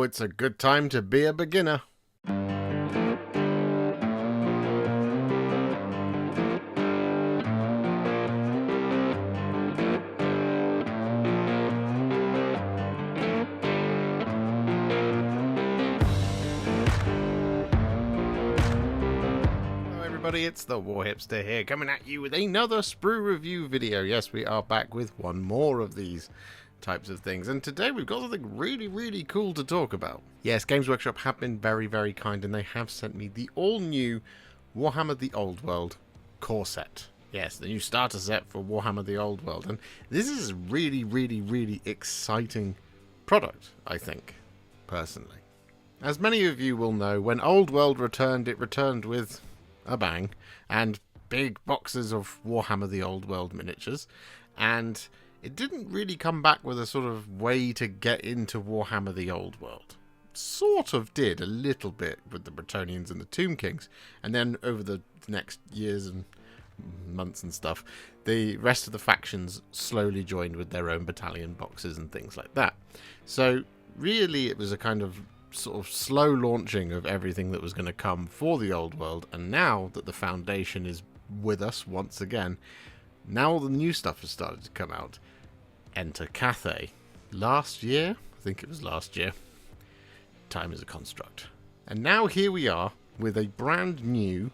Oh, it's a good time to be a beginner. It's the Warhipster here, coming at you with another Sprue review video. Yes, we are back with one more of these types of things, and today we've got something really cool to talk about. Yes, Games Workshop have been very kind, and they have sent me the all-new Warhammer the Old World core set. Yes, the new starter set for Warhammer the Old World, and this is a really exciting product, I think, personally. As many of you will know, when Old World returned, it returned with a bang, and big boxes of Warhammer the Old World miniatures, and it didn't really come back with a sort of way to get into Warhammer the Old World. Sort of did a little bit with the Bretonnians and the Tomb Kings, and then over the next years and months and stuff, the rest of the factions slowly joined with their own battalion boxes and things like that. So really it was a kind of sort of slow launching of everything that was going to come for the Old World, and now that the foundation is with us once again, now all the new stuff has started to come out. Enter Cathay. Last year? I think it was last year. Time is a construct. And now here we are with a brand new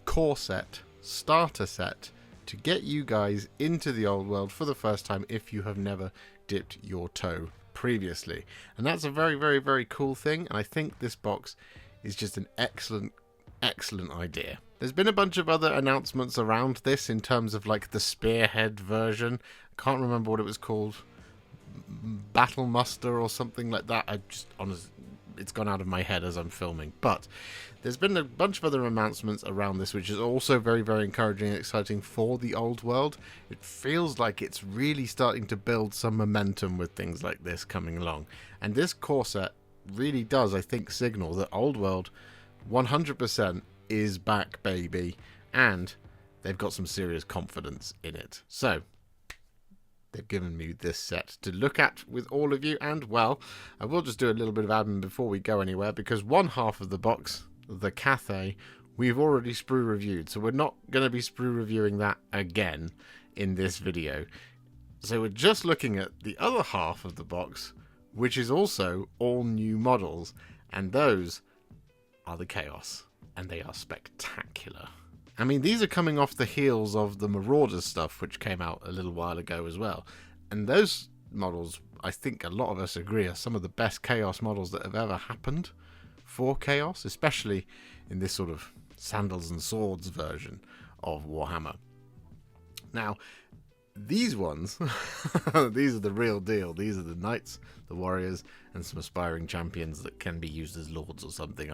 core set, starter set, to get you guys into the Old World for the first time if you have never dipped your toe previously. And that's a very cool thing, and I think this box is just an excellent idea. There's been a bunch of other announcements around this in terms of like the Spearhead version. I can't remember what it was called, Battle Muster or something like that. It's gone out of my head as I'm filming, but there's been a bunch of other announcements around this, which is also very encouraging and exciting for the Old World. It feels like it's really starting to build some momentum with things like this coming along, and this core set really does, I think, signal that Old World 100% is back, baby, and they've got some serious confidence in it. So they've given me this set to look at with all of you, and, well, I will just do a little bit of admin before we go anywhere, because one half of the box, the Cathay, we've already Sprue reviewed, so we're not going to be Sprue reviewing that again in this video. So we're just looking at the other half of the box, which is also all new models, and those are the Chaos, and they are spectacular. I mean, these are coming off the heels of the Marauders stuff, which came out a little while ago as well. And those models, I think a lot of us agree, are some of the best Chaos models that have ever happened for Chaos, especially in this sort of sandals and swords version of Warhammer. Now, these ones, these are the real deal. These are the Knights, the Warriors, and some aspiring champions that can be used as Lords or something.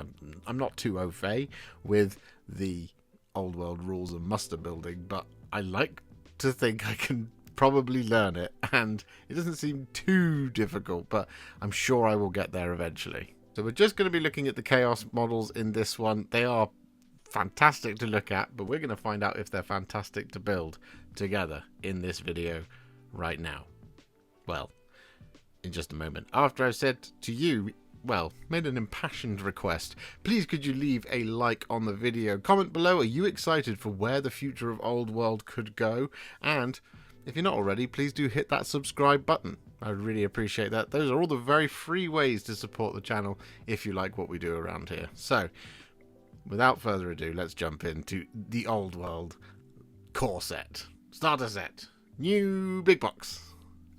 I'm not too au fait with the Old World rules and muster building, but I like to think I can probably learn it, and it doesn't seem too difficult, but I'm sure I will get there eventually. So we're just going to be looking at the Chaos models in this one. They are fantastic to look at, but we're going to find out if they're fantastic to build together in this video right now. Well, in just a moment, after I've said to you, well, made an impassioned request. Please could you leave a like on the video? Comment below, are you excited for where the future of Old World could go? And if you're not already, please do hit that subscribe button. I would really appreciate that. Those are all the very free ways to support the channel if you like what we do around here. So, without further ado, let's jump into the Old World core set. Starter set. New big box.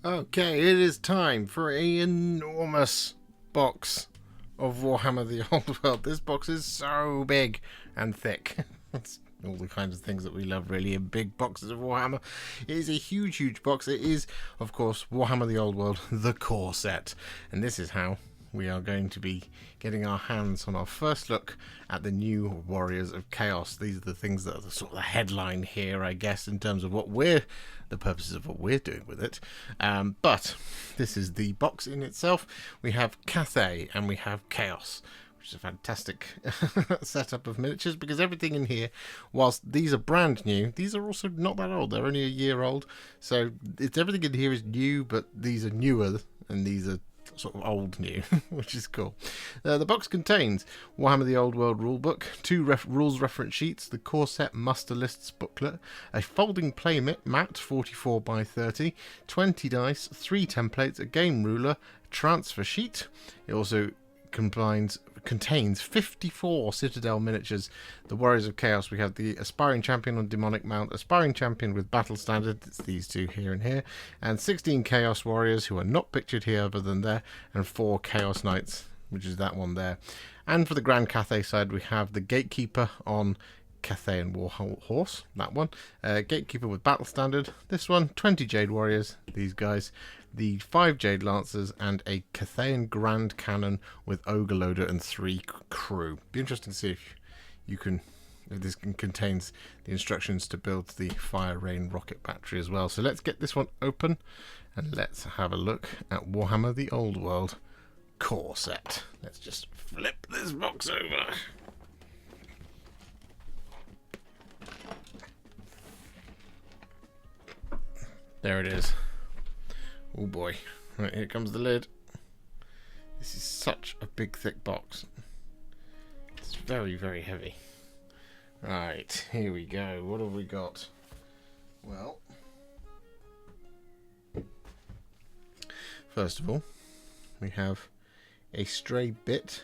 Okay, it is time for an enormous box of Warhammer the Old World. This box is so big and thick. It's all the kinds of things that we love, really, in big boxes of Warhammer. It is a huge box. It is, of course, Warhammer the Old World, the core set. And this is how we are going to be getting our hands on our first look at the new Warriors of Chaos. These are the things that are the sort of the headline here, I guess, in terms of what the purposes of what we're doing with it. But this is the box in itself. We have Cathay and we have Chaos, which is a fantastic setup of miniatures, because everything in here, whilst these are brand new, these are also not that old. They're only a year old. So everything in here is new, but these are newer, and these are sort of old new, which is cool. The box contains Warhammer the Old World rulebook, 2 rules reference sheets, the core set muster lists booklet, a folding play mat 44 by 30, 20 dice, 3 templates, a game ruler, a transfer sheet. It also contains 54 Citadel miniatures. The Warriors of Chaos, we have the Aspiring Champion on Demonic Mount, Aspiring Champion with Battle Standard, it's these two here and here, and 16 Chaos Warriors who are not pictured here other than there, and 4 Chaos Knights, which is that one there. And for the Grand Cathay side, we have the Gatekeeper on Cathayan War Horse, that one, Gatekeeper with Battle Standard, this one, 20 Jade Warriors, these guys, the 5 Jade Lancers, and a Cathayan Grand Cannon with Ogre Loader and 3 crew. Be interesting to see if this contains the instructions to build the Fire Rain rocket battery as well. So let's get this one open and let's have a look at Warhammer the Old World core set. Let's just flip this box over. There it is. Oh boy. Right, here comes the lid. This is such a big thick box. It's very, very heavy. Right, here we go. What have we got? Well, first of all, we have a stray bit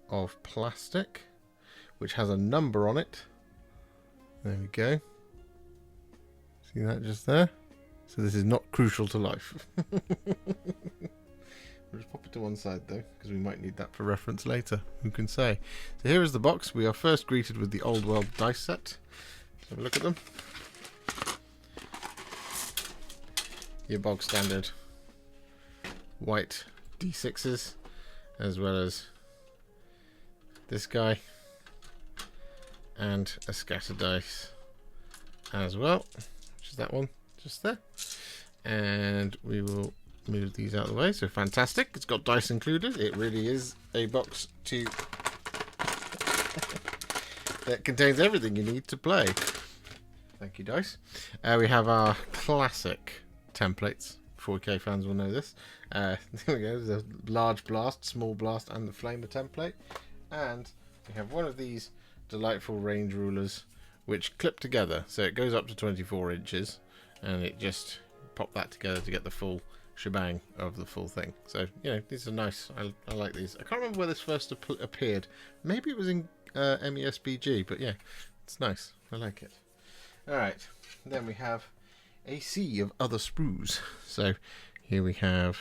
of plastic which has a number on it. There we go. See that just there? So this is not crucial to life. We'll just pop it to one side though, because we might need that for reference later. Who can say? So here is the box. We are first greeted with the Old World dice set. Let's have a look at them. Your bog standard white D6s, as well as this guy, and a scatter dice as well, which is that one just there. And we will move these out of the way. So fantastic, it's got dice included. It really is a box that contains everything you need to play. Thank you, dice. We have our classic templates. 4K fans will know this. There we go, the large blast, small blast, and the flamer template. And we have one of these delightful range rulers which clip together, so it goes up to 24 inches, and it just pop that together to get the full shebang of the full thing. So, you know, these are nice. I like these. I can't remember where this first appeared. Maybe it was in MESBG, but yeah, it's nice. I like it. Alright, then we have a sea of other sprues. So here we have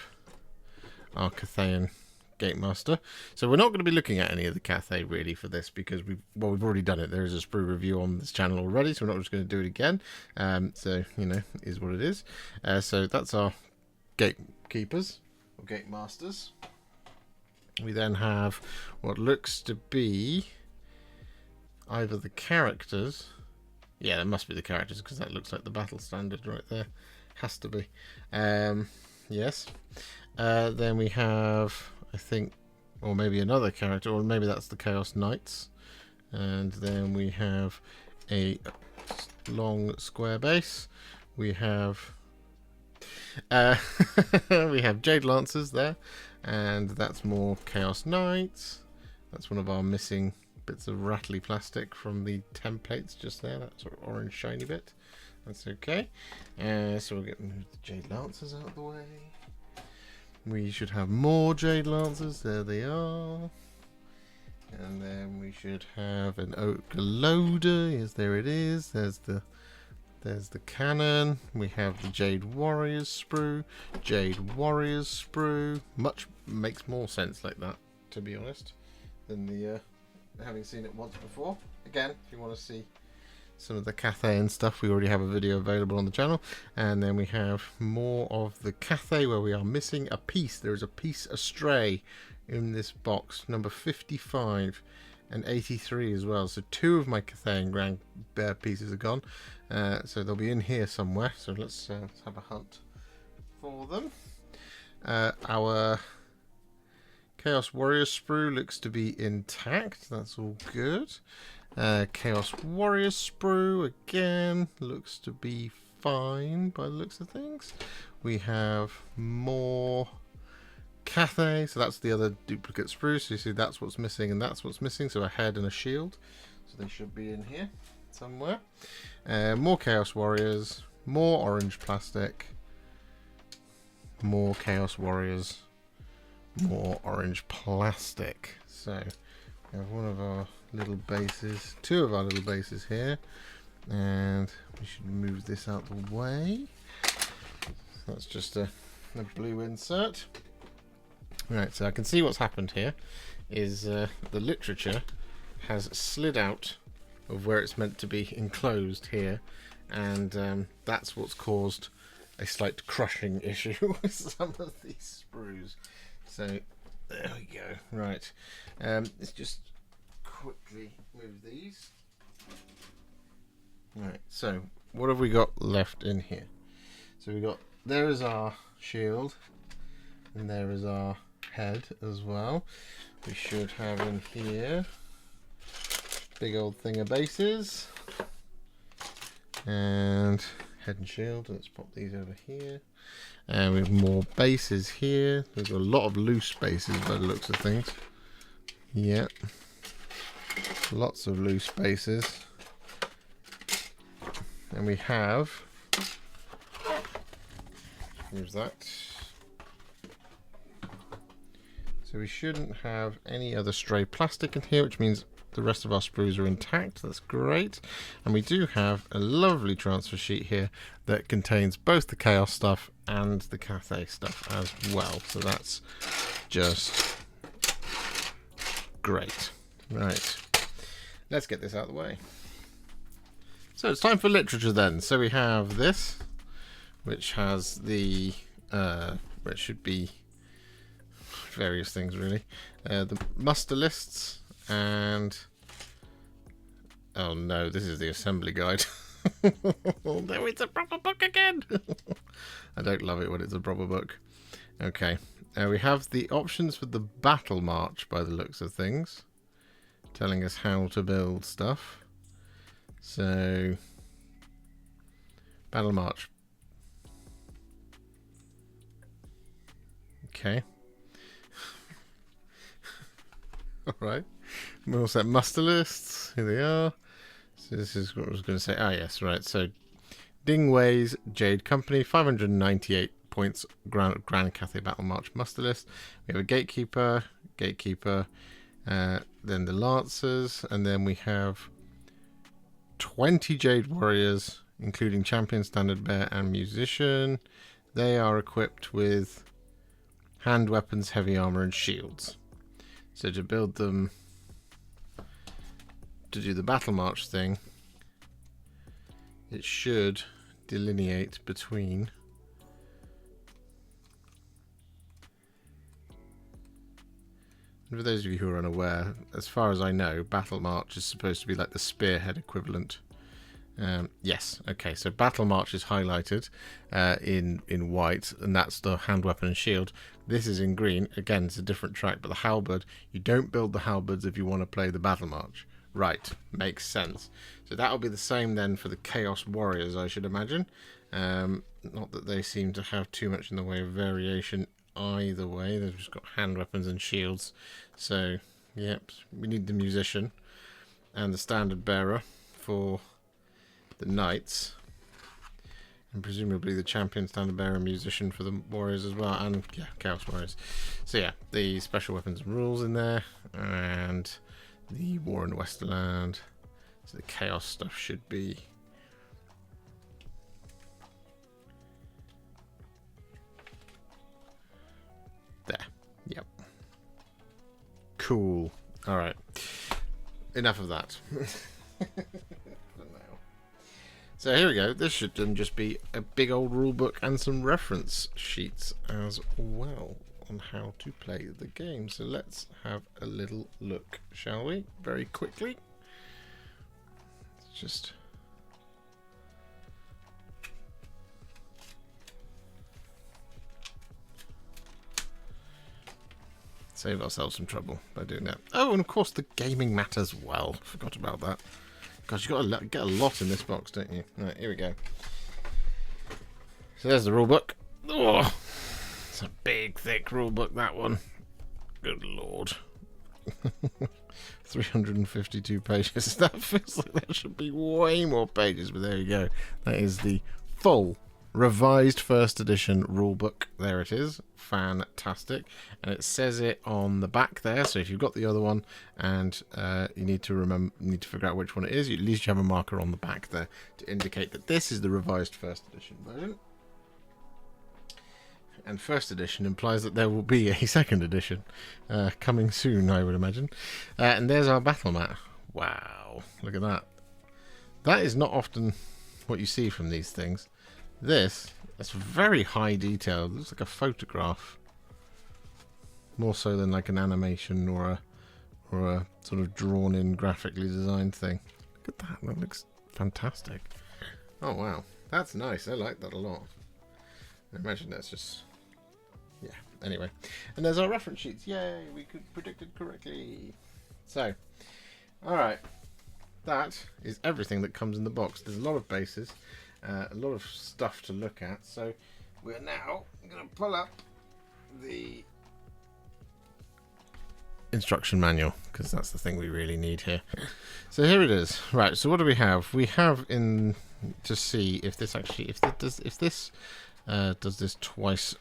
our Cathayan Gatemaster. So we're not going to be looking at any of the Cathay really for this, because we've already done it. There is a sprue review on this channel already, so we're not just going to do it again. So, you know, it is what it is. So that's our Gatekeepers or Gatemasters. We then have what looks to be either the characters. Yeah, that must be the characters, because that looks like the battle standard right there. Has to be. Yes. Then we have, I think, or maybe another character, or maybe that's the Chaos Knights. And then we have a long square base. We have we have Jade Lancers there, and that's more Chaos Knights. That's one of our missing bits of rattly plastic from the templates just there, that sort of orange shiny bit. That's okay. So we'll move the Jade Lancers out of the way. We should have more Jade Lancers. There they are. And then we should have an Ogre Loader. Yes, there it is. There's the cannon. We have the Jade Warriors sprue. Jade Warriors sprue. Much makes more sense like that, to be honest, than the having seen it once before. Again, if you want to see some of the Cathay and stuff, we already have a video available on the channel. And then we have more of the Cathay, where we are missing a piece. There is a piece astray in this box, number 55 and 83 as well. So 2 of my Cathayan Grand Bear pieces are gone. So they'll be in here somewhere. So let's have a hunt for them. Our Chaos Warrior sprue looks to be intact. That's all good. Chaos Warrior sprue again looks to be fine by the looks of things. We have more Cathay, so that's the other duplicate sprue. So you see that's what's missing and that's what's missing. So a head and a shield. So they should be in here somewhere. More Chaos Warriors, more orange plastic, more Chaos Warriors, more orange plastic. So we have one of our little bases, two of our little bases here, and we should move this out the way. That's just a blue insert. Right, so I can see what's happened here is the literature has slid out of where it's meant to be enclosed here, and that's what's caused a slight crushing issue with some of these sprues. So there we go. Right, let's just quickly move these. Right, so what have we got left in here? So we got, there is our shield, and there is our head as well. We should have in here big old thing of bases and head and shield. Let's pop these over here, and we have more bases here. There's a lot of loose bases by the looks of things. Yep, lots of loose bases. And we have, here's that. So we shouldn't have any other stray plastic in here, which means the rest of our sprues are intact. That's great. And we do have a lovely transfer sheet here that contains both the Chaos stuff and the Cathay stuff as well. So that's just great. Right, let's get this out of the way. So it's time for literature then. So we have this, which has the, it should be various things really. The muster lists and, oh no, this is the assembly guide. No, it's a proper book again. I don't love it when it's a proper book. Okay, we have the options for the battle march by the looks of things, telling us how to build stuff. So, battle march. Okay. Alright. We also have muster lists. Here they are. So this is what I was going to say. Ah, yes, right. So, Dingway's Jade Company, 598 points, Grand Cathay Battle March muster list. We have a Gatekeeper, then the Lancers, and then we have 20 Jade Warriors, including Champion, Standard Bearer, and Musician. They are equipped with hand weapons, heavy armor, and shields. So to build them, to do the battle march thing, it should delineate between and for those of you who are unaware, as far as I know, Battle March is supposed to be like the spearhead equivalent. Yes, okay, so Battle March is highlighted in white, and that's the hand weapon and shield. This is in green. Again, it's a different track, but the halberd, you don't build the halberds if you want to play the Battle March. Right, makes sense. So that'll be the same then for the Chaos Warriors, I should imagine. Not that they seem to have too much in the way of variation either way. They've just got hand weapons and shields. So, yep, we need the Musician and the Standard Bearer for the Knights, and presumably the Champion, Standard Bearer, and Musician for the Warriors as well, and yeah, Chaos Warriors. So yeah, the special weapons and rules in there, and the War in Westerland. So the Chaos stuff should be there. Yep. Cool. All right. Enough of that. So here we go. This should then just be a big old rule book and some reference sheets as well on how to play the game. So let's have a little look, shall we? Very quickly. Let's just save ourselves some trouble by doing that. Oh, and of course the gaming mat as well. Forgot about that. Gosh, you've got to get a lot in this box, don't you? Right, here we go. So there's the rule book. Oh, It's a big, thick rule book, that one. Good lord. 352 pages. That feels like there should be way more pages, but there you go. That is the full revised first edition rulebook. There it is. Fantastic. And it says it on the back there, so if you've got the other one and you need to figure out which one it is, at least you have a marker on the back there to indicate that this is the revised first edition version. And first edition implies that there will be a second edition coming soon, I would imagine. And there's our battle mat. Wow, look at that. That is not often what you see from these things. That's very high detail. It looks like a photograph, more so than like an animation or a sort of drawn-in, graphically designed thing. Look at that. That looks fantastic. Oh wow, that's nice. I like that a lot. I imagine that's just. Yeah, anyway. And there's our reference sheets. Yay, we could predict it correctly. So, alright. That is everything that comes in the box. There's a lot of bases, a lot of stuff to look at. So, we're now going to pull up the instruction manual, because that's the thing we really need here. So here it is. Right, so what do we have? We have in to see if this actually, if this does this twice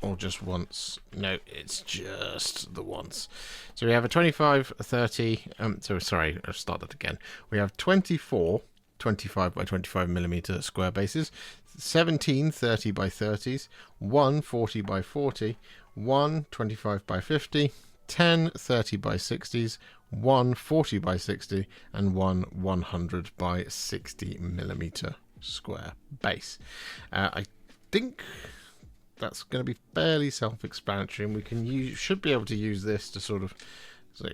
or just once. No, it's just the once. So we have a 25, a 30, so sorry, I'll start that again. We have 24 25 by 25 millimeter square bases, 17 30 by 30s, 1 40 by 40, 1 25 by 50, 10 30 by 60s, 1 40 by 60, and 1 100 by 60 millimeter square base. I think that's going to be fairly self-explanatory, and we can should be able to use this to sort of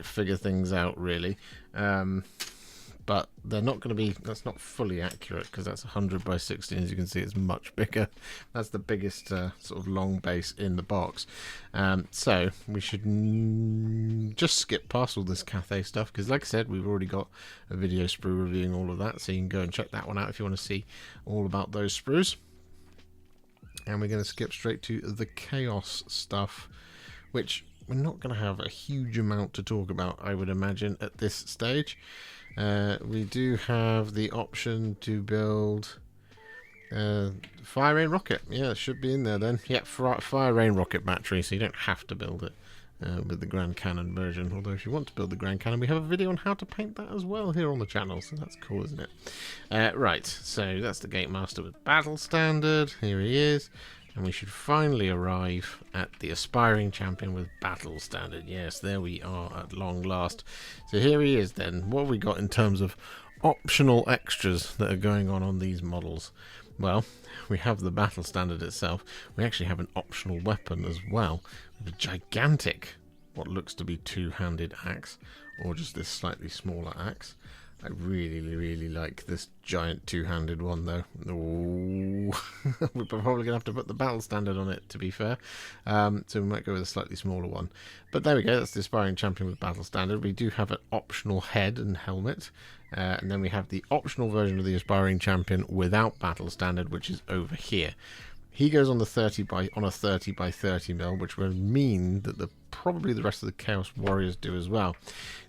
figure things out, really. But they're not going to be. That's not fully accurate, because that's 100 by 60. As you can see, it's much bigger. That's the biggest sort of long base in the box. So we should just skip past all this Cathay stuff, because, like I said, we've already got a video sprue reviewing all of that, so you can go and check that one out if you want to see all about those sprues. And we're going to skip straight to the Chaos stuff, which we're not going to have a huge amount to talk about, I would imagine, at this stage. We do have the option to build Fire Rain Rocket. Yeah, it should be in there then. Yeah, Fire Rain Rocket battery, so you don't have to build it with the Grand Cannon version. Although if you want to build the Grand Cannon, we have a video on how to paint that as well here on the channel, so that's cool, isn't it? Right, so that's the Gate Master with Battle Standard. Here he is. And we should finally arrive at the Aspiring Champion with Battle Standard. Yes, there we are at long last. So here he is then. What have we got in terms of optional extras that are going on these models? Well, we have the Battle Standard itself. We actually have an optional weapon as well. A gigantic, what looks to be two-handed axe, or just this slightly smaller axe. I really, really like this giant two-handed one, though. Ooh. We're probably going to have to put the battle standard on it, to be fair. So we might go with a slightly smaller one. But there we go. That's the Aspiring Champion with battle standard. We do have an optional head and helmet. And then we have the optional version of the Aspiring Champion without battle standard, which is over here. He goes on a 30 by 30 mil, which would mean that probably the rest of the Chaos Warriors do as well.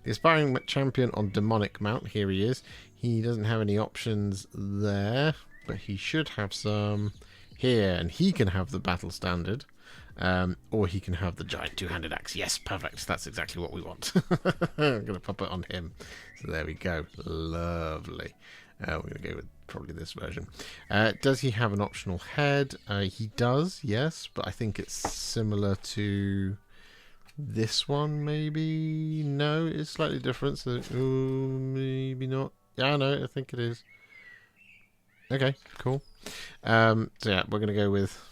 The Aspiring Champion on Demonic Mount, here he is. He doesn't have any options there, but he should have some here, and he can have the Battle Standard, or he can have the Giant Two-Handed Axe. Yes, perfect. That's exactly what we want. I'm going to pop it on him. So there we go. Lovely. We're going to go with probably this version. Does he have an optional head? He does, yes, but I think it's similar to this one, maybe? No, it's slightly different, so maybe not. Yeah, no, I think it is. Okay, cool. So yeah, we're going to go with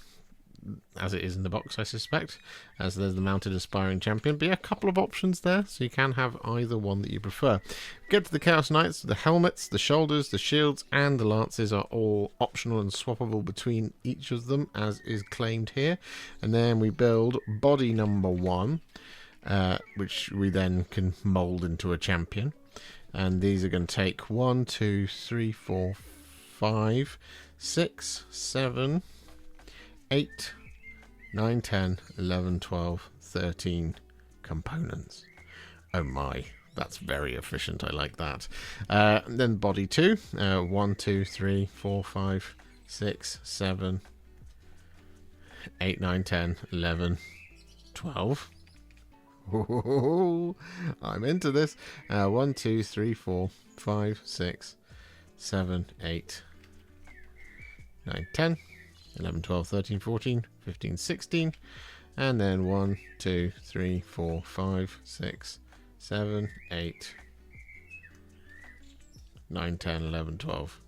as it is in the box, I suspect. So there's the mounted Aspiring Champion. But yeah, a couple of options there, so you can have either one that you prefer. Get to the Chaos Knights. The helmets, the shoulders, the shields, and the lances are all optional and swappable between each of them, as is claimed here. And then we build body number 1, which we then can mould into a champion. And these are going to take 1, 2, 3, 4, 5, 6, 7, 8, 9, 10, 11, 12, 13 components. Oh my, that's very efficient. I like that. Then body 2. 1, 2, 3, 4, 5, 6, 7, 8, 9, 10, 11, 12. Ooh, I'm into this. 1, 2, 3, 4, 5, 6, 7, 8, 9, 10, 11, 12, 13, 14, 15, 16. And then 1, 2, 3, 4, 5, 6, 7, 8, 9, 10, 11, 12,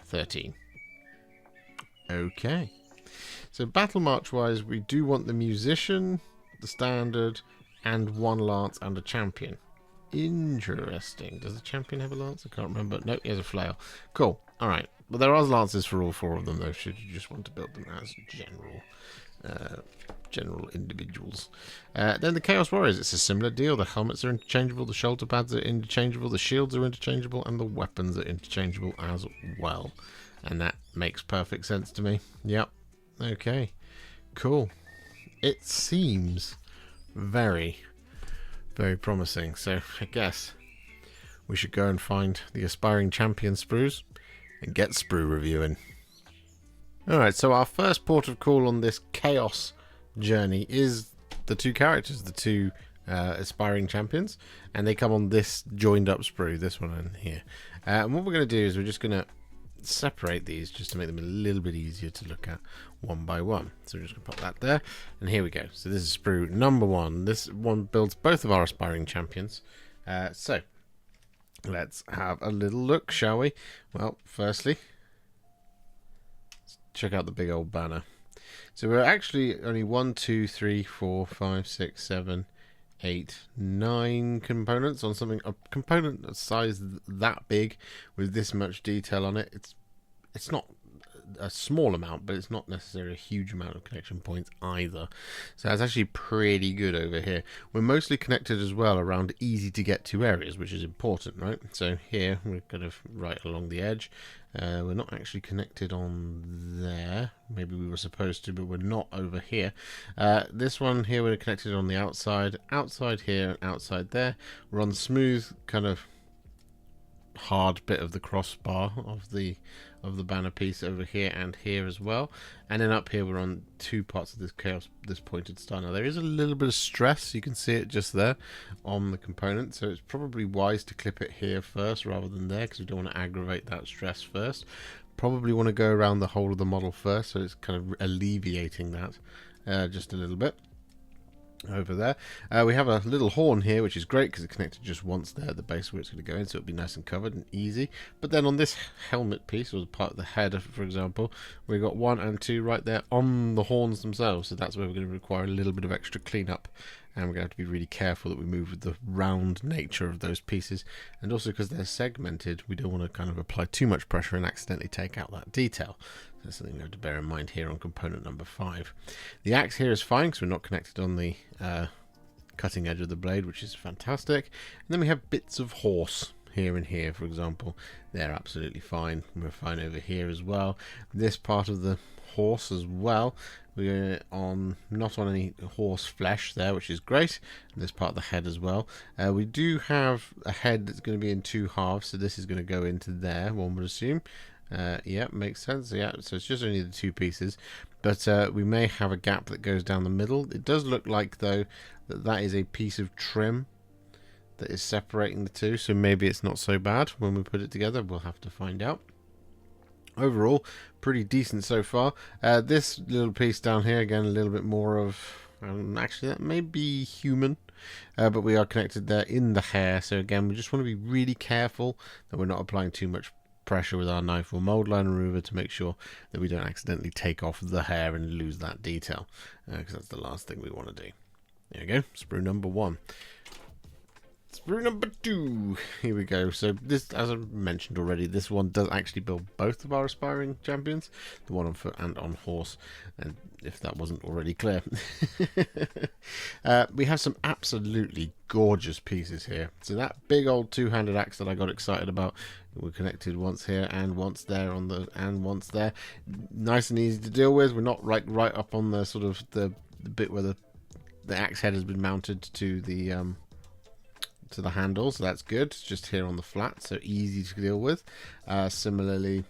13. Okay. So battle march wise, we do want the musician, the standard, and 1 lance and a champion. Interesting. Does the champion have a lance? I can't remember. No, he has a flail. Cool. Alright. Well, there are lances for all 4 of them, though, should you just want to build them as general individuals. Then the Chaos Warriors, it's a similar deal. The helmets are interchangeable, the shoulder pads are interchangeable, the shields are interchangeable, and the weapons are interchangeable as well. And that makes perfect sense to me. Yep. Okay. Cool. It seems very, very promising. So I guess we should go and find the aspiring champion sprues and get sprue reviewing. Alright, so our first port of call on this chaos journey is the 2 characters, the 2 aspiring champions, and they come on this joined up sprue, this one in here. And what we're going to do is we're just going to separate these just to make them a little bit easier to look at one by one. So we're just going to pop that there, and here we go. So this is sprue number 1. This one builds both of our aspiring champions. So let's have a little look, shall we? Well, firstly, let's check out the big old banner. So we're actually only 1, 2, 3, 4, 5, 6, 7, 8, 9 components on something. A component size that big with this much detail on it. It's not a small amount, but it's not necessarily a huge amount of connection points either. So that's actually pretty good over here. We're mostly connected as well around easy to get to areas, which is important, right? So here we're kind of right along the edge. We're not actually connected on there. Maybe we were supposed to, but we're not over here. This one here we're connected on the outside here and outside there. We're on the smooth kind of hard bit of the crossbar of the banner piece over here and here as well, and then up here we're on 2 parts of this chaos, this pointed star. Now there is a little bit of stress, you can see it just there on the component, so it's probably wise to clip it here first rather than there, because we don't want to aggravate that stress first. Probably want to go around the whole of the model first, so it's kind of alleviating that just a little bit. Over there we have a little horn here, which is great because it's connected just once there at the base where it's going to go in, so it'll be nice and covered and easy. But then on this helmet piece, or the part of the head, for example, we've got 1 and 2 right there on the horns themselves, so that's where we're going to require a little bit of extra cleanup, and we're going to have to be really careful that we move with the round nature of those pieces, and also because they're segmented, we don't want to kind of apply too much pressure and accidentally take out that detail. That's something we have to bear in mind here on component number 5. The axe here is fine because we're not connected on the cutting edge of the blade, which is fantastic. And then we have bits of horse here and here, for example. They're absolutely fine. We're fine over here as well. This part of the horse as well, we're on not on any horse flesh there, which is great. And this part of the head as well. We do have a head that's going to be in 2 halves, so this is going to go into there, one would assume. Yeah, makes sense. Yeah, so it's just only the 2 pieces, but we may have a gap that goes down the middle. It does look like, though, that is a piece of trim that is separating the 2, so maybe it's not so bad when we put it together. We'll have to find out. Overall, pretty decent so far. This little piece down here, again, a little bit more of, actually that may be human, but we are connected there in the hair, so again, we just want to be really careful that we're not applying too much pressure with our knife or mold line remover to make sure that we don't accidentally take off the hair and lose that detail, because that's the last thing we want to do. There we go, sprue number 1. Let's Sprue number 2. Here we go. So this, as I mentioned already, this one does actually build both of our aspiring champions, the one on foot and on horse, and if that wasn't already clear. We have some absolutely gorgeous pieces here. So that big old two-handed axe that I got excited about, we're connected once here and once there and once there. Nice and easy to deal with. We're not right up on the sort of the bit where the axe head has been mounted to the handle, so that's good. It's just here on the flat, so easy to deal with. Similarly,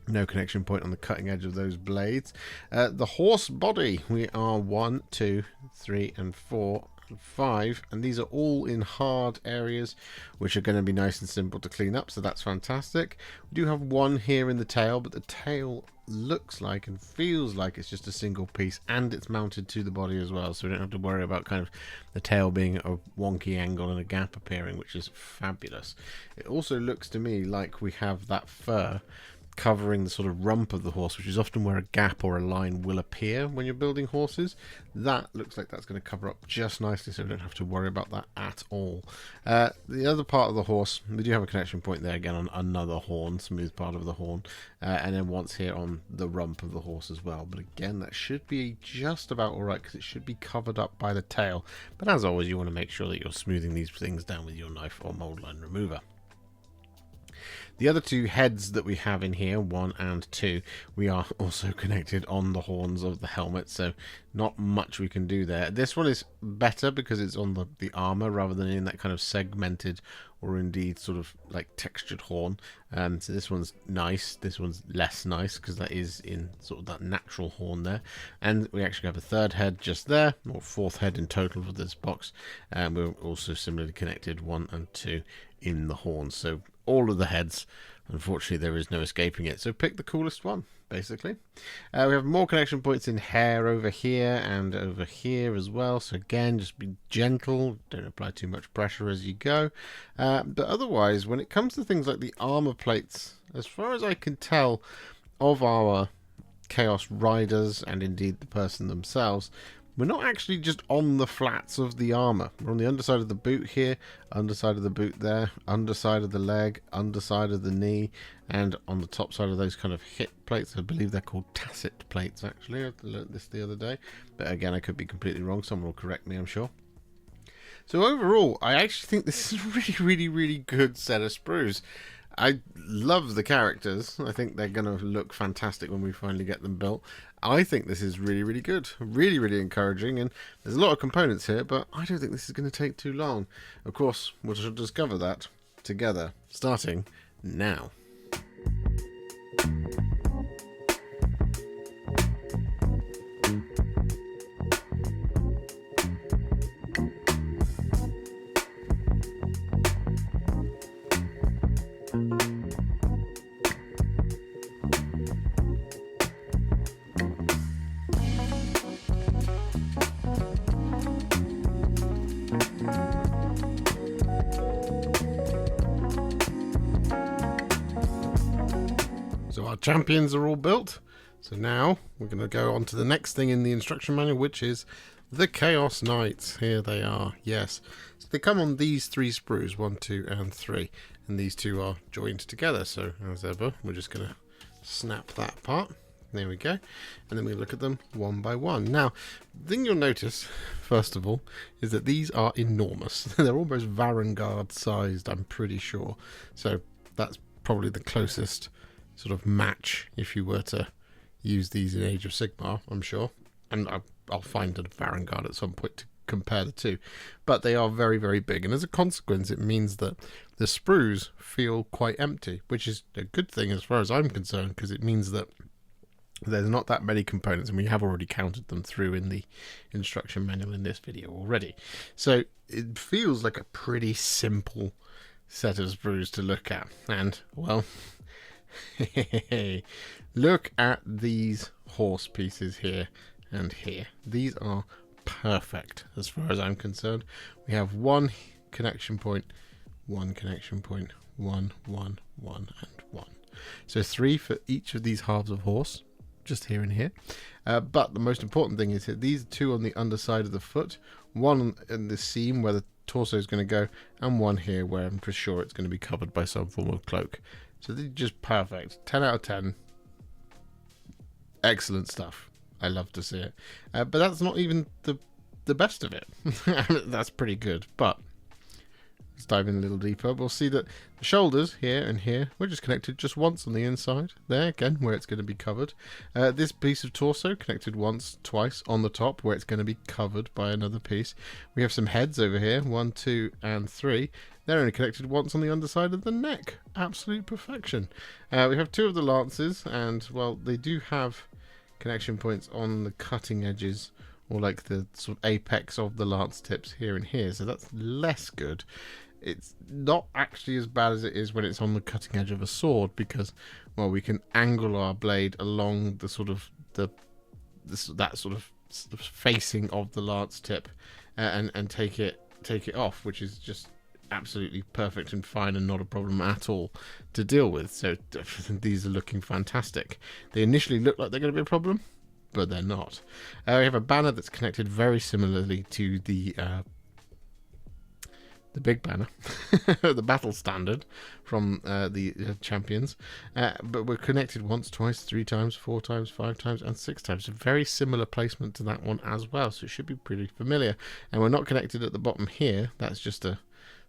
no connection point on the cutting edge of those blades. The horse body, we are 1, 2, 3 and 4 and 5, and these are all in hard areas which are going to be nice and simple to clean up, so that's fantastic. We do have one here in the tail, but the tail looks like and feels like it's just a single piece, and it's mounted to the body as well, so we don't have to worry about kind of the tail being a wonky angle and a gap appearing, which is fabulous. It also looks to me like we have that fur covering the sort of rump of the horse, which is often where a gap or a line will appear when you're building horses. That looks like that's going to cover up just nicely, so we don't have to worry about that at all. The other part of the horse, we do have a connection point there again on another horn, smooth part of the horn, and then once here on the rump of the horse as well. But again, that should be just about alright because it should be covered up by the tail. But as always, you want to make sure that you're smoothing these things down with your knife or mold line remover. The other two heads that we have in here, 1 and 2, we are also connected on the horns of the helmet, so not much we can do there. This one is better because it's on the armor rather than in that kind of segmented or indeed sort of like textured horn. So this one's nice, this one's less nice because that is in sort of that natural horn there. And we actually have a third head just there, or fourth head in total for this box. And we're also similarly connected 1 and 2 in the horns. So all of the heads, unfortunately there is no escaping it, so pick the coolest one basically. We have more connection points in hair over here and over here as well, so again just be gentle, don't apply too much pressure as you go. But otherwise, when it comes to things like the armor plates, as far as I can tell of our Chaos Riders and indeed the person themselves, we're not actually just on the flats of the armor. We're on the underside of the boot here, underside of the boot there, underside of the leg, underside of the knee, and on the top side of those kind of hip plates. I believe they're called tacit plates, actually. I learned this the other day. But again, I could be completely wrong. Someone will correct me, I'm sure. So overall, I actually think this is a really good set of sprues. I love the characters. I think they're going to look fantastic when we finally get them built. I think this is really good. Really encouraging. And there's a lot of components here, but I don't think this is going to take too long. Of course, we'll discover that together, starting now. So our champions are all built. So now we're going to go on to the next thing in the instruction manual, which is the Chaos Knights. Here they are, yes. So they come on these 3 sprues, 1, 2 and 3. And these 2 are joined together. So as ever, we're just going to snap that apart. There we go. And then we look at them one by one. Now, the thing you'll notice, first of all, is that these are enormous. They're almost Varangard sized, I'm pretty sure. So that's probably the closest sort of match if you were to use these in Age of Sigmar, I'm sure. And I'll find a Varangard at some point to compare the two. But they are very big, and as a consequence it means that the sprues feel quite empty, which is a good thing as far as I'm concerned, because it means that there's not that many components, and we have already counted them through in the instruction manual in this video already. So it feels like a pretty simple set of sprues to look at. And, well, look at these horse pieces here and here. These are perfect as far as I'm concerned. We have one connection point, one connection point, one, and one. So 3 for each of these halves of horse, just here and here. But the most important thing is here, these 2 on the underside of the foot one in the seam where the torso is going to go, and one here where I'm for sure it's going to be covered by some form of cloak. So they're just perfect. 10 out of 10. Excellent stuff. I love to see it. But that's not even the best of it. That's pretty good. But let's dive in a little deeper. We'll see that the shoulders here and here, we're just connected just once on the inside. There, again, where it's going to be covered. This piece of torso connected once, twice on the top, where it's going to be covered by another piece. We have some heads over here, 1, 2, and 3. They're only connected once on the underside of the neck. Absolute perfection. We have 2 of the lances, and, well, they do have connection points on the cutting edges, or like the sort of apex of the lance tips here and here, so that's less good. It's not actually as bad as it is when it's on the cutting edge of a sword, because, well, we can angle our blade along the sort of that sort of facing of the lance tip, and take it off, which is just absolutely perfect and fine and not a problem at all to deal with. So these are looking fantastic. They initially look like they're going to be a problem, but they're not. We have a banner that's connected very similarly to the big banner, the battle standard from the champions, but we're connected once, twice, 3 times, 4 times, 5 times, and 6 times. So very similar placement to that one as well, so it should be pretty familiar. And we're not connected at the bottom here. That's just a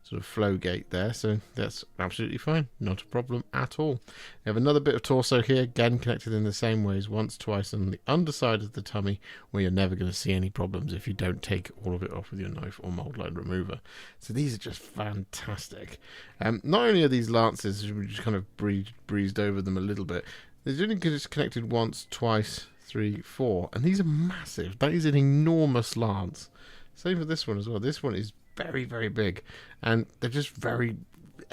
sort of flow gate there, so that's absolutely fine, not a problem at all. We have another bit of torso here, again connected in the same ways, once, twice on the underside of the tummy, where you're never going to see any problems if you don't take all of it off with your knife or mold line remover. So these are just fantastic. Not only are these lances, we just kind of breezed over them a little bit, they're only just connected once, twice, 3, 4, and these are massive. That is an enormous lance. Same for this one as well. This one is very, very big, and they're just very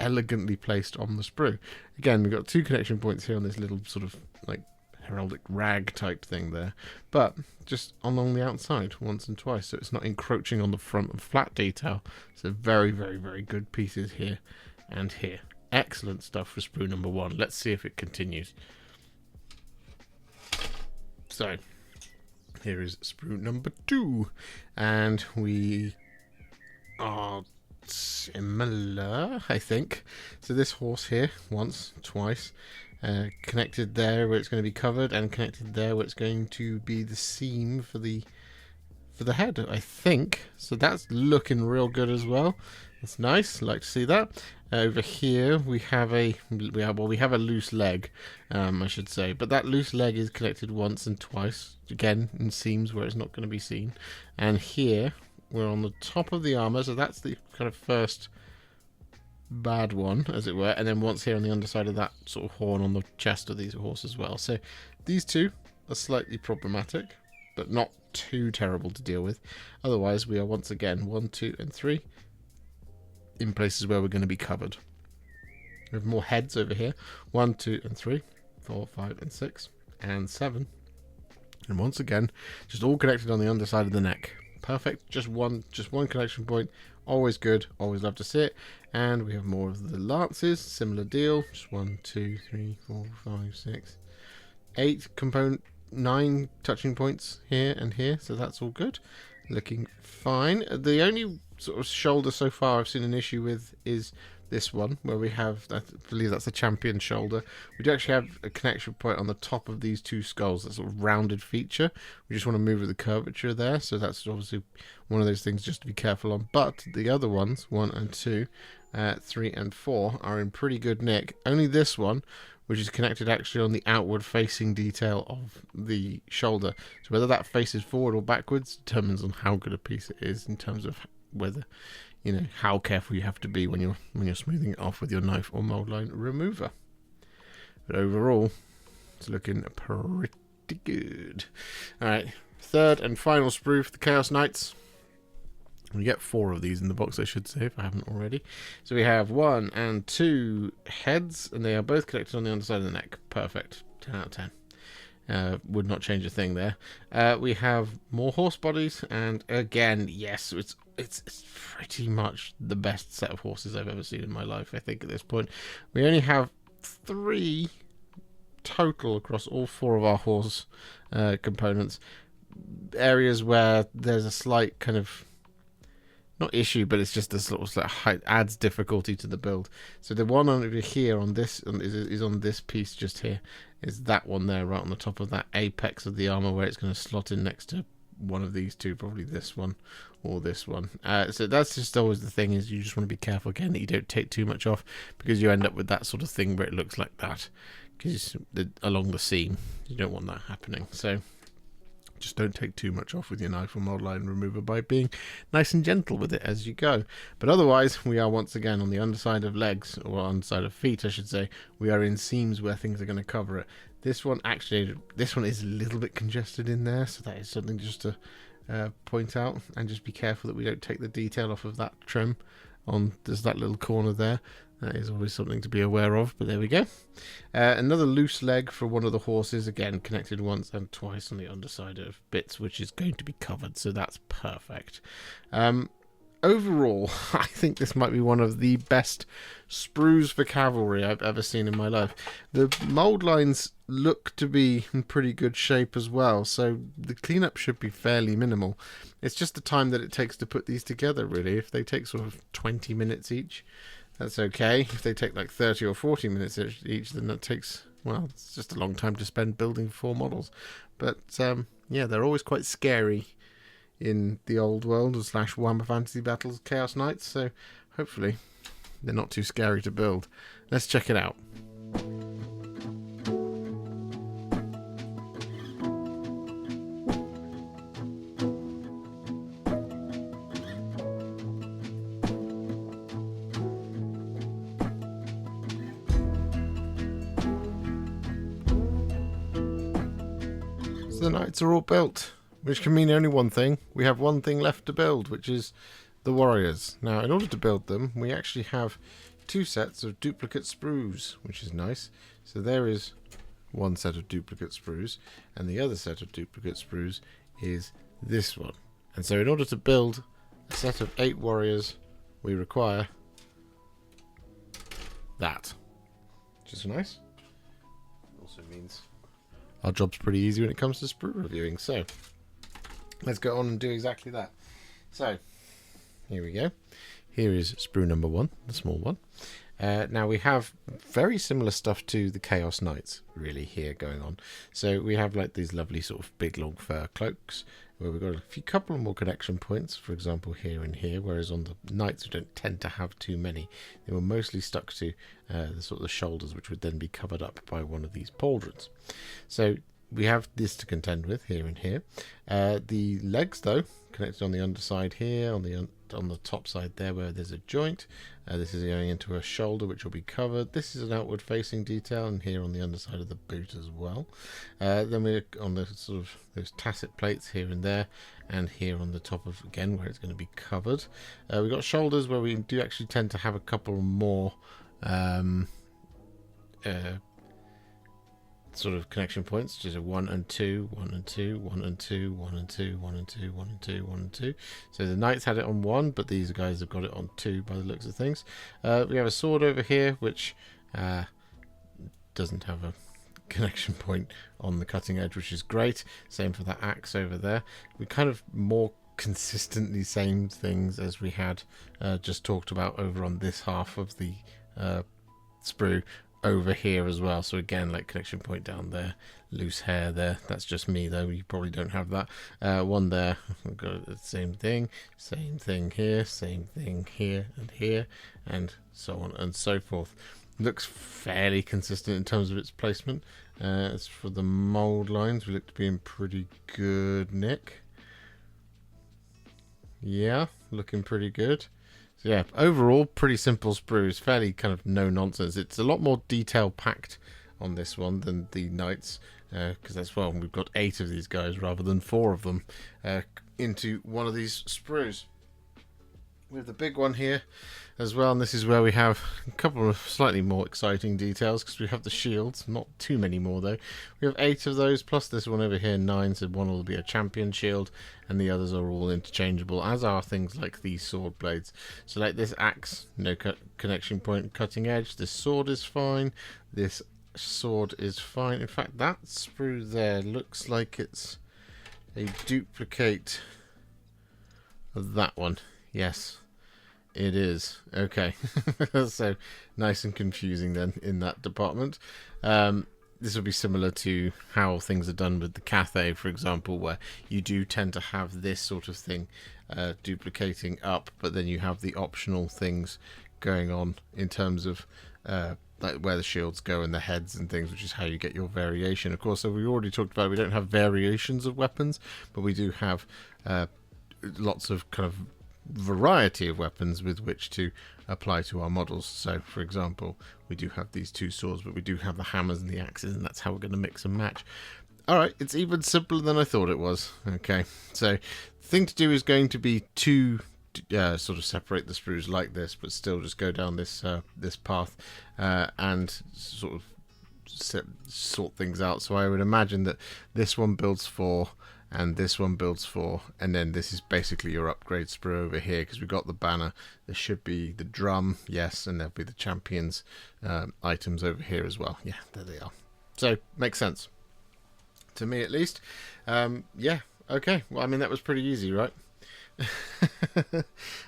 elegantly placed on the sprue. Again, we've got 2 connection points here on this little sort of like heraldic rag type thing there, but just along the outside once and twice, so it's not encroaching on the front and flat detail. So very, very, very good pieces here and here. Excellent stuff for sprue number 1. Let's see if it continues. So here is sprue number 2, and we are similar, I think. So this horse here, once, twice, connected there where it's going to be covered, and connected there where it's going to be the seam for the head, I think. So that's looking real good as well. That's nice. Like to see that. Over here we have a loose leg, I should say, but that loose leg is connected once and twice, again in seams where it's not going to be seen. And here we're on the top of the armor, so that's the kind of first bad one, as it were, and then once here on the underside of that sort of horn on the chest of these horses as well. So these 2 are slightly problematic, but not too terrible to deal with. Otherwise, we are once again 1, 2, and 3 in places where we're going to be covered. We have more heads over here, 1, 2, and 3, 4, 5, and 6, and 7, and once again, just all connected on the underside of the neck. Perfect. Just one connection point. Always good. Always love to see it. And we have more of the lances. Similar deal. Just 1, 2, 3, 4, 5, 6, 8 component, 9 touching points here and here. So that's all good. Looking fine. The only sort of shoulder so far I've seen an issue with is this one, where we have, I believe that's the champion shoulder. We do actually have a connection point on the top of these 2 skulls, that sort of rounded feature. We just want to move with the curvature there, so that's obviously one of those things just to be careful on. But the other ones, 1 and 2, 3 and 4, are in pretty good nick. Only this one, which is connected actually on the outward facing detail of the shoulder. So whether that faces forward or backwards determines on how good a piece it is, in terms of whether, you know, how careful you have to be when you're smoothing it off with your knife or mold line remover. But overall, it's looking pretty good. Alright, 3rd and final sprue for the Chaos Knights. We get 4 of these in the box, I should say, if I haven't already. So we have 1 and 2 heads, and they are both connected on the underside of the neck. Perfect. 10 out of 10. Would not change a thing there. We have more horse bodies, and again, yes, it's pretty much the best set of horses I've ever seen in my life, I think, at this point. We only have 3 total across all 4 of our horse components. Areas where there's a slight kind of not issue, but it's just this little adds difficulty to the build. So the one over here on this is on this piece just here, is that one there right on the top of that apex of the armor, where it's going to slot in next to one of these two, probably this one or this one. So that's just always the thing, is you just want to be careful again that you don't take too much off, because you end up with that sort of thing where it looks like that, because along the seam you don't want that happening. So just don't take too much off with your knife or mold line remover by being nice and gentle with it as you go. But otherwise, we are once again on the underside of legs, or underside of feet I should say. We are in seams where things are going to cover it. This one is a little bit congested in there, so that is something just to point out, and just be careful that we don't take the detail off of that trim on just that little corner there. That is always something to be aware of, but there we go. Another loose leg for one of the horses, again connected once and twice on the underside of bits, which is going to be covered, so that's perfect. Overall, I think this might be one of the best sprues for cavalry I've ever seen in my life. The mould lines look to be in pretty good shape as well, so the cleanup should be fairly minimal. It's just the time that it takes to put these together, really. If they take sort of 20 minutes each, that's okay. If they take like 30 or 40 minutes each, then that takes, well, it's just a long time to spend building 4 models. But yeah, they're always quite scary in the old world / Warhammer Fantasy Battles Chaos Knights, so hopefully they're not too scary to build. Let's check it out. So the knights are all built, which can mean only one thing. We have one thing left to build, which is the warriors. Now, in order to build them, we actually have 2 sets of duplicate sprues, which is nice. So there is one set of duplicate sprues, and the other set of duplicate sprues is this one. And so in order to build a set of 8 warriors, we require that, which is nice. Also means our job's pretty easy when it comes to sprue reviewing. So let's go on and do exactly that. So here we go. Here is sprue number 1, the small one. Now we have very similar stuff to the Chaos Knights really here going on. So we have like these lovely sort of big long fur cloaks, where we've got a couple more connection points, for example here and here, whereas on the Knights we don't tend to have too many. They were mostly stuck to the sort of the shoulders, which would then be covered up by one of these pauldrons. So we have this to contend with here and here. The legs, though, connected on the underside here, on the top side there where there's a joint. This is going into a shoulder, which will be covered. This is an outward facing detail, and here on the underside of the boot as well. Then we're on the sort of those tacit plates here and there, and here on the top of, again, where it's going to be covered. We've got shoulders where we do actually tend to have a couple more sort of connection points, which is a 1 and 2, 1 and 2, 1 and 2, 1 and 2, 1 and 2, 1 and 2, 1 and 2. So the knights had it on 1, but these guys have got it on 2 by the looks of things. We have a sword over here, which doesn't have a connection point on the cutting edge, which is great. Same for that axe over there. We kind of more consistently same things as we had just talked about over on this half of the sprue over here as well. So again, like connection point down there, loose hair there. That's just me though, you probably don't have that. One there, we've got the same thing here, same thing here, and so on and so forth. Looks fairly consistent in terms of its placement. As for the mold lines, we look to be in pretty good nick. Yeah, looking pretty good. So yeah, overall, pretty simple sprues, fairly kind of no nonsense. It's a lot more detail packed on this one than the Knights, because that's, well, we've got 8 of these guys rather than 4 of them into one of these sprues. We have the big one here as well, and this is where we have a couple of slightly more exciting details, because we have the shields, not too many more though. We have 8 of those, plus this one over here, 9, so one will be a champion shield, and the others are all interchangeable, as are things like these sword blades. So like this axe, no connection point, cutting edge. This sword is fine, this sword is fine. In fact, that sprue there looks like it's a duplicate of that one. Yes, it is. Okay. So nice and confusing then in that department. This will be similar to how things are done with the Cathay, for example, where you do tend to have this sort of thing duplicating up, but then you have the optional things going on in terms of like where the shields go and the heads and things, which is how you get your variation. Of course, so we already talked about we don't have variations of weapons, but we do have lots of kind of variety of weapons with which to apply to our models. So for example, we do have these two swords, but we do have the hammers and the axes, and that's how we're going to mix and match. Alright, it's even simpler than I thought it was. Okay, so the thing to do is going to be to sort of separate the sprues like this, but still just go down this this path and sort of sort things out. So I would imagine that this one builds 4 and this one builds 4, and then this is basically your upgrade sprue over here, because we've got the banner. There should be the drum, yes, and there'll be the champions items over here as well. Yeah, there they are. So makes sense to me, at least. Yeah, okay, well, I mean, that was pretty easy, right?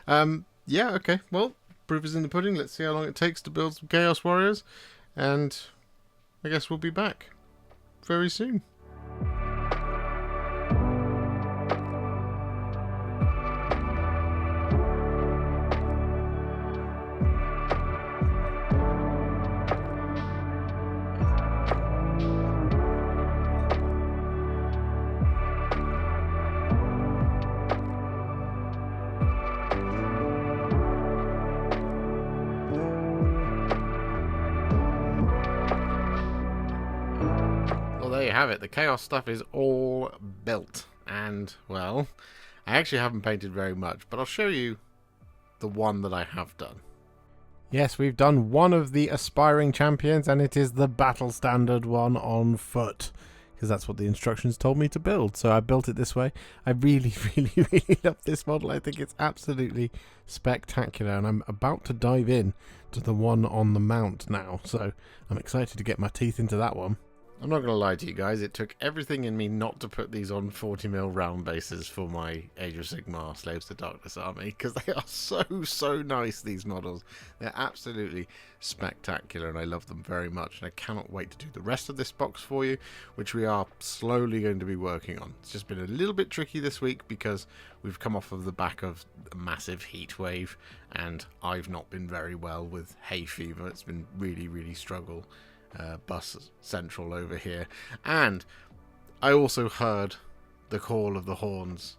Yeah, okay, well, proof is in the pudding. Let's see how long it takes to build some Chaos Warriors, and I guess we'll be back very soon. There you have it. The Chaos stuff is all built, and well, I actually haven't painted very much, but I'll show you the one that I have done. Yes, we've done one of the aspiring champions, and it is the battle standard one on foot, because that's what the instructions told me to build. So I built it this way. I really, really love this model. I think it's absolutely spectacular, and I'm about to dive in to the one on the mount now, so I'm excited to get my teeth into that one. I'm not going to lie to you guys, it took everything in me not to put these on 40mm round bases for my Age of Sigmar Slaves to Darkness army, because they are so nice, these models. They're absolutely spectacular, and I love them very much, and I cannot wait to do the rest of this box for you, which we are slowly going to be working on. It's just been a little bit tricky this week because we've come off of the back of a massive heat wave, and I've not been very well with hay fever. It's been really struggle. Bus central over here, and I also heard the call of the horns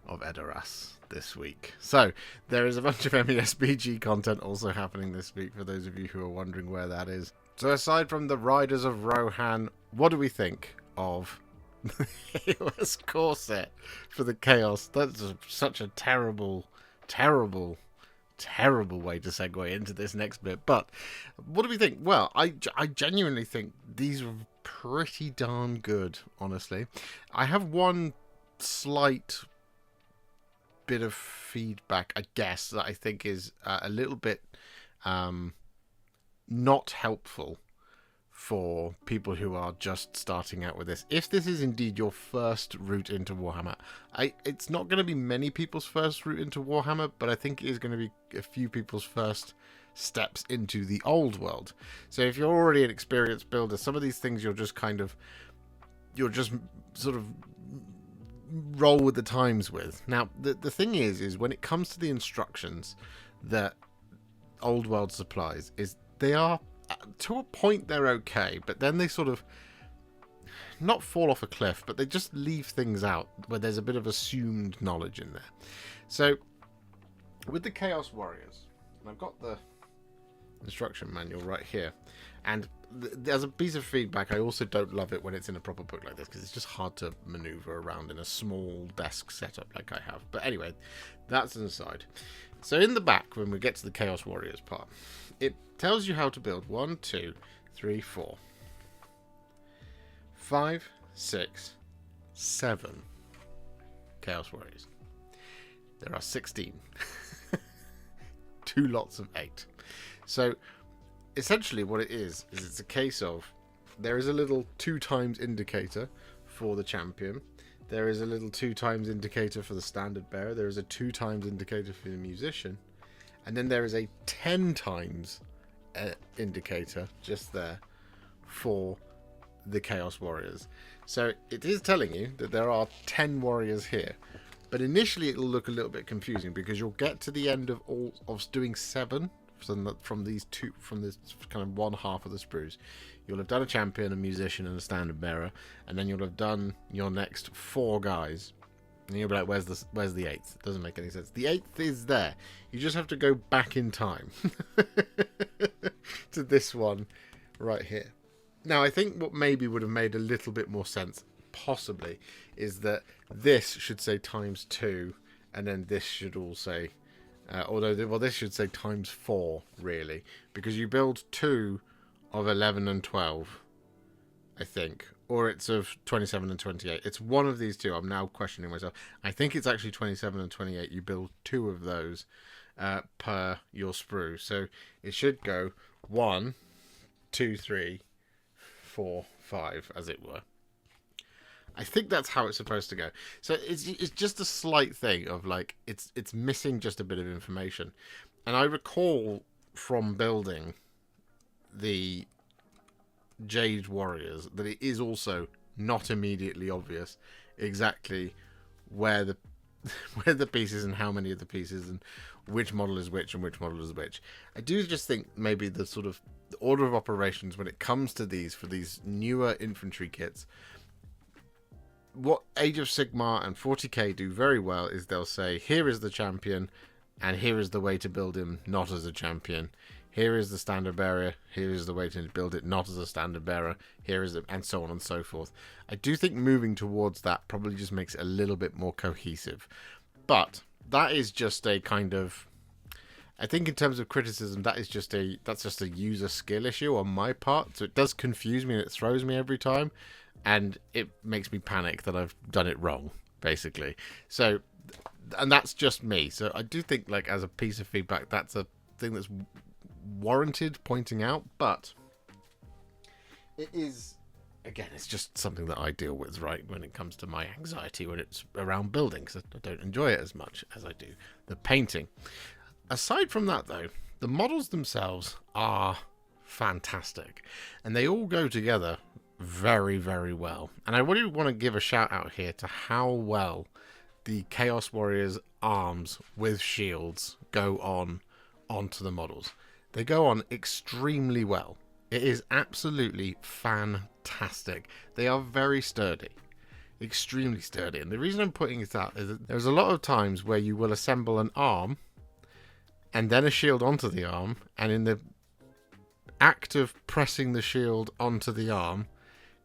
of Edoras this week. So there is a bunch of MESBG content also happening this week, for those of you who are wondering where that is. So aside from the Riders of Rohan, what do we think of the AOS core set for the Chaos? That's such a terrible way to segue into this next bit, but what do we think? Well, I genuinely think these are pretty darn good, honestly. I have one slight bit of feedback, I guess, that I think is a little bit not helpful for people who are just starting out with this. If this is indeed your first route into Warhammer, it's not going to be many people's first route into Warhammer, but I think it is going to be a few people's first steps into the old world. So if you're already an experienced builder, some of these things you're just sort of roll with the times with. Now, the thing is when it comes to the instructions that old world supplies, is they are, to a point, they're okay, but then they sort of not fall off a cliff, but they just leave things out where there's a bit of assumed knowledge in there. So with the Chaos Warriors, and I've got the instruction manual right here, and there's a piece of feedback. I also don't love it when it's in a proper book like this, because it's just hard to maneuver around in a small desk setup like I have. But anyway, that's an aside. So in the back, when we get to the Chaos Warriors part, it tells you how to build 1, 2, 3, 4, 5, 6, 7 Chaos Warriors. There are 16. 2 lots of 8. So essentially what it is it's a case of, there is a little 2 times indicator for the champion. There is a little 2 times indicator for the standard bearer. There is a 2 times indicator for the musician. And then there is a 10 times indicator just there for the Chaos Warriors. So it is telling you that there are 10 warriors here. But initially it'll look a little bit confusing because you'll get to the end of doing 7 from these two, from this kind of one half of the sprues. You'll have done a champion, a musician, and a standard bearer, and then you'll have done your next 4 guys. And you'll be like, where's the 8th? It doesn't make any sense. The 8th is there. You just have to go back in time to this one right here. Now, I think what maybe would have made a little bit more sense, possibly, is that this should say ×2, and then this should all say, this should say ×4, really, because you build 2 of 11 and 12, I think, or it's of 27 and 28. It's one of these two. I'm now questioning myself. I think it's actually 27 and 28. You build 2 of those per your sprue, so it should go 1, 2, 3, 4, 5, as it were. I think that's how it's supposed to go. So it's just a slight thing of like it's missing just a bit of information. And I recall from building the Jade Warriors that it is also not immediately obvious exactly where the where the pieces and how many of the pieces and which model is which and which model is which. I do just think maybe the sort of the order of operations when it comes to these for these newer infantry kits, what Age of Sigmar and 40k do very well is they'll say, here is the champion and here is the way to build him not as a champion. Here is the standard bearer, here is the way to build it not as a standard bearer, here is the, and so on and so forth. I do think moving towards that probably just makes it a little bit more cohesive. But that is just a kind of, I think in terms of criticism, that's just a user skill issue on my part. So it does confuse me and it throws me every time. And it makes me panic that I've done it wrong, basically. So, and that's just me. So I do think, like, as a piece of feedback, that's a thing that's warranted pointing out. But it is, again, it's just something that I deal with, right, when it comes to my anxiety when it's around building, because I don't enjoy it as much as I do the painting. Aside from that, though, the models themselves are fantastic. And they all go together very, very well. And I really want to give a shout out here to how well the Chaos Warriors arms with shields go onto the models. They go on extremely well. It is absolutely fantastic. They are very sturdy, extremely sturdy. And the reason I'm putting it out is that there's a lot of times where you will assemble an arm and then a shield onto the arm, and in the act of pressing the shield onto the arm,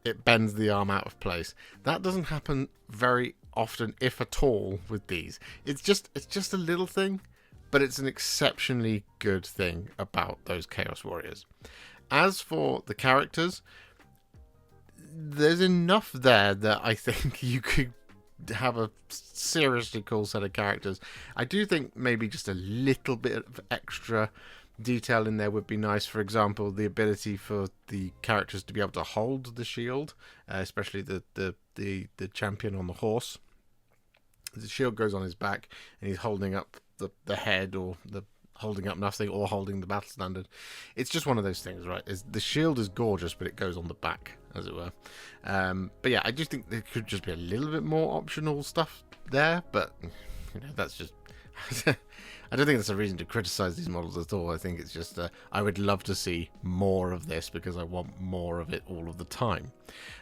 it bends the arm out of place. That doesn't happen very often, if at all, with these. It's just a little thing, but it's an exceptionally good thing about those Chaos Warriors. As for the characters, there's enough there that I think you could have a seriously cool set of characters. I do think maybe just a little bit of extra detail in there would be nice. For example, the ability for the characters to be able to hold the shield, especially the champion on the horse. The shield goes on his back and he's holding up the head, or holding up nothing, or holding the battle standard. It's just one of those things, right? The shield is gorgeous, but it goes on the back, as it were. But yeah, I just think there could just be a little bit more optional stuff there, but you know, that's just I don't think that's a reason to criticize these models at all. I think it's just I would love to see more of this because I want more of it all of the time.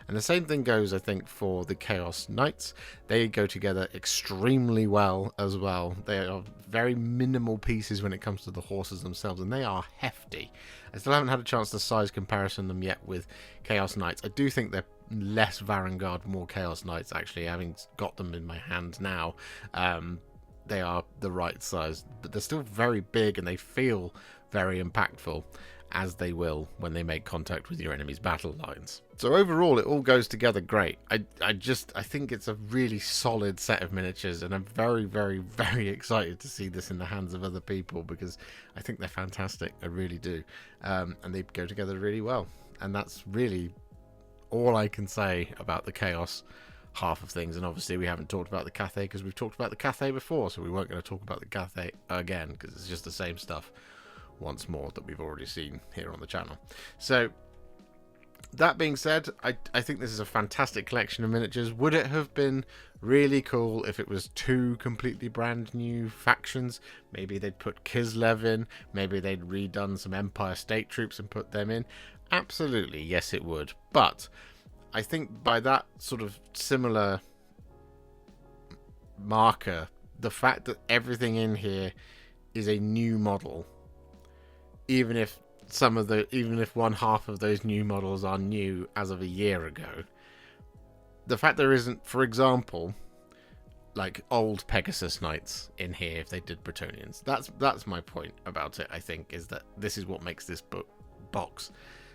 And the same thing goes, I think, for the Chaos Knights. They go together extremely well as well. They are very minimal pieces when it comes to the horses themselves, and they are hefty. I still haven't had a chance to size comparison them yet with Chaos Knights. I do think they're less Varangard, more Chaos Knights, actually, having got them in my hands now. They are the right size, but they're still very big and they feel very impactful, as they will when they make contact with your enemy's battle lines. So overall, it all goes together great. I think it's a really solid set of miniatures, and I'm very, very, very excited to see this in the hands of other people because I think they're fantastic. I really do. And they go together really well. And that's really all I can say about the Chaos half of things. And obviously we haven't talked about the Cathay because we've talked about the Cathay before, so we weren't going to talk about the Cathay again because it's just the same stuff once more that we've already seen here on the channel. So that being said, I think this is a fantastic collection of miniatures. Would it have been really cool if it was 2 completely brand new factions? Maybe they'd put Kislev in, maybe they'd redone some Empire State Troops and put them in. Absolutely, yes it would. But I think by that sort of similar marker, the fact that everything in here is a new model, even if one half of those new models are new as of a year ago, the fact there isn't, for example, like old Pegasus Knights in here if they did Bretonnians, that's my point about it. I think is that this is what makes this box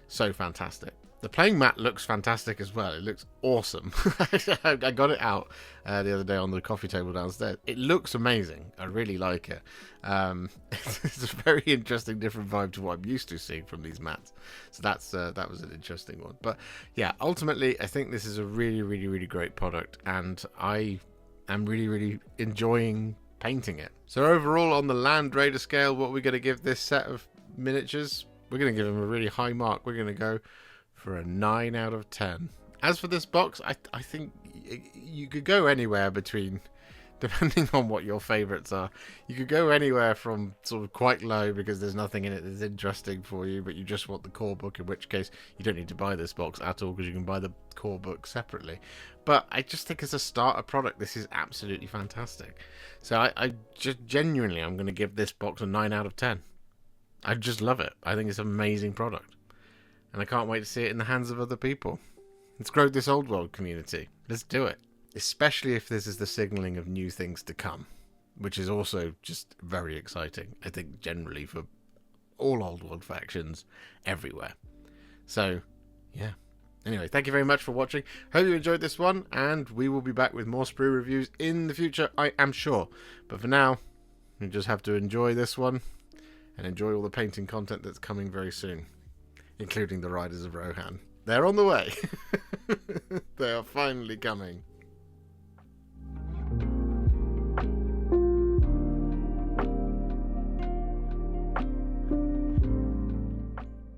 so fantastic. The playing mat looks fantastic as well. It looks awesome. I got it out the other day on the coffee table downstairs. It looks amazing. I really like it. It's a very interesting, different vibe to what I'm used to seeing from these mats. So that was an interesting one. But yeah, ultimately, I think this is a really, really, really great product, and I am really, really enjoying painting it. So overall, on the Land Raider scale, what we're going to give this set of miniatures, we're going to give them a really high mark. We're going to go for a 9 out of 10. As for this box, I think you could go anywhere between, depending on what your favourites are, you could go anywhere from sort of quite low because there's nothing in it that's interesting for you, but you just want the core book, in which case you don't need to buy this box at all because you can buy the core book separately. But I just think as a starter product, this is absolutely fantastic. So I just genuinely, I'm going to give this box a 9 out of 10. I just love it. I think it's an amazing product. And I can't wait to see it in the hands of other people. Let's grow this old world community. Let's do it. Especially if this is the signalling of new things to come, which is also just very exciting, I think, generally for all old world factions everywhere. So, yeah. Anyway, thank you very much for watching. Hope you enjoyed this one, and we will be back with more Sprue reviews in the future, I am sure. But for now, you just have to enjoy this one and enjoy all the painting content that's coming very soon, including the Riders of Rohan. They're on the way. They are finally coming.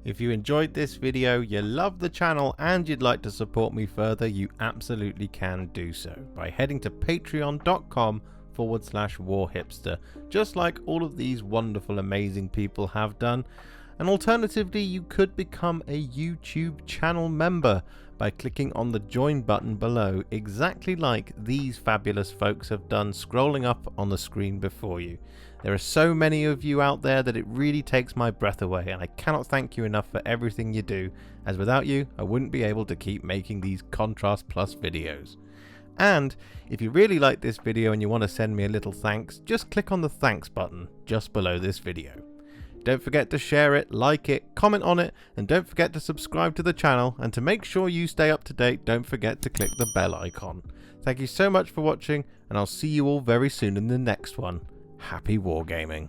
If you enjoyed this video, you love the channel, and you'd like to support me further, you absolutely can do so by heading to patreon.com/Warhipster, just like all of these wonderful, amazing people have done. And alternatively, you could become a YouTube channel member by clicking on the join button below, exactly like these fabulous folks have done, scrolling up on the screen before you. There are so many of you out there that it really takes my breath away, and I cannot thank you enough for everything you do, as without you, I wouldn't be able to keep making these Contrast Plus videos. And if you really like this video and you want to send me a little thanks, just click on the thanks button just below this video. Don't forget to share it, like it, comment on it, and don't forget to subscribe to the channel. And to make sure you stay up to date, don't forget to click the bell icon. Thank you so much for watching, and I'll see you all very soon in the next one. Happy wargaming.